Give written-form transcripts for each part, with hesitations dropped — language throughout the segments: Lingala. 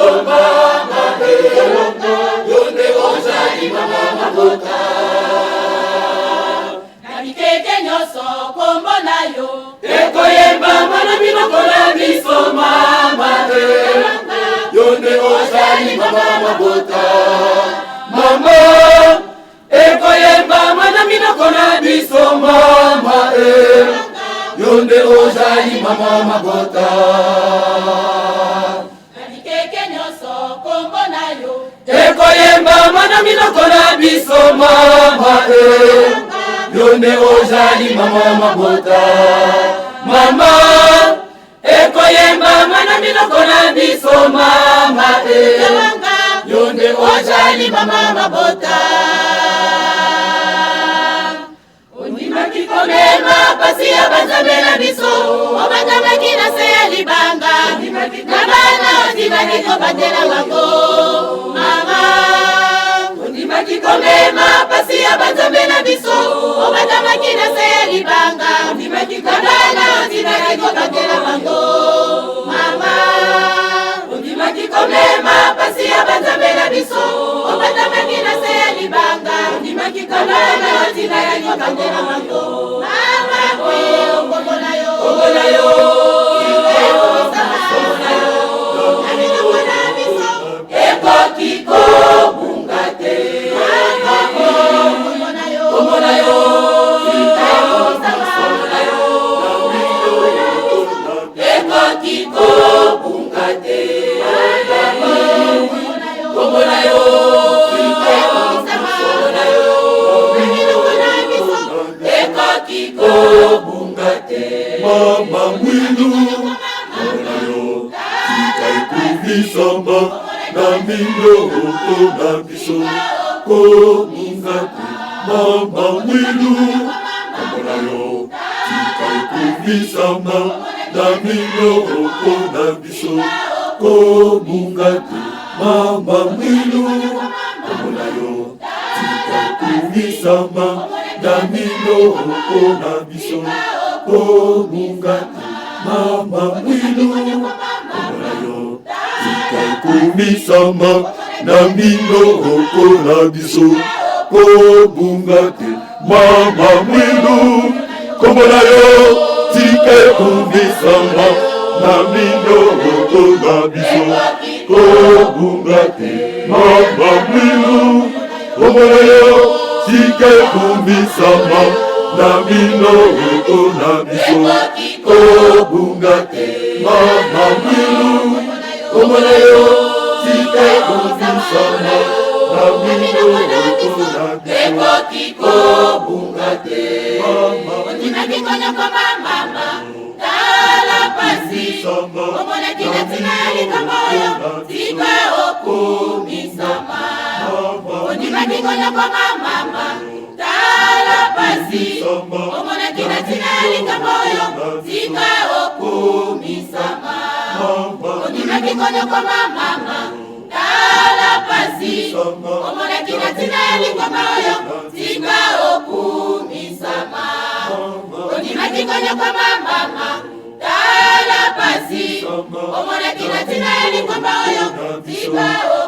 biso mama yonde ozali mama mabota Nakikeke nyonso kombo na yo ekoyemba mwana minoko na biso mama yonde ozali mama mabota mama ekoyemba mwana minoko na biso mama yonde ozali mama mabota Nakikeke nyonso kombo na yo ekoyemba mwana minoko na biso mama yonde ozali mama mabota mama ekoyemba mwana minoko na biso mama yonde ozali mama mabota ondimaki komema pasi ya banzambe na biso obatamaki na se ya libanga na bana ondimaki kobatela bango mama ondimaki komema pasi ya banzambe na biso obatamaki na se ya libanga na bana ondimaki kobatela bango mama ondimaki komema pasi ya banzambe na biso obatamaki na se ya libanga na bana ondimaki kobatela bango mama okombola yo ekoki kobunga te kombola yo ekoki kobunga te kombola yo ekoki kobunga te mama mwilu kombola yo tika ekubisamba na minoko na biso kobunga te mama mwilu kombola yo tika ekubisamba na minoko na biso kobunga te mama mwilu kombola yo tika ekubisamba na minoko na biso kobunga te mama mwilu kombola yo tika ekumisama na minoko na biso kobunga te mama mwilu kombola yo tika ekumisama na minoko na biso kobunga te mama mwilu kombola yo tika ekumisama na minoko na biso kobunga te mama mwilu kombola yo tika ekumisama na minoko na biso kobunga te mama ondimaki konyokoma mama tala pasi omonaki na ntina ya likambo oyo tika okumisama ondimaki konyokoma mama tala pasi omonaki na ntina ya likambo oyo tika okumisama ondimaki konyokoma mama tala pasi omonaki na ntina ya likambo oyo tika okumisama ondimaki konyokoma mama tala pasi omonaki na ntina ya likambo oyo tika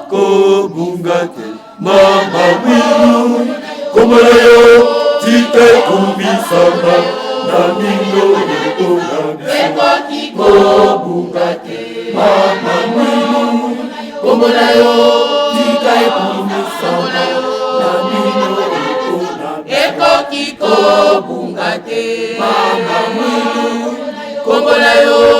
kobunga te mama mwilu kombola yo tika ekumisama na minoko na biso kobunga te mama mwilu kombola yo tika ekumisama na minoko na ekoki kobunga te mama mwilu kombola yo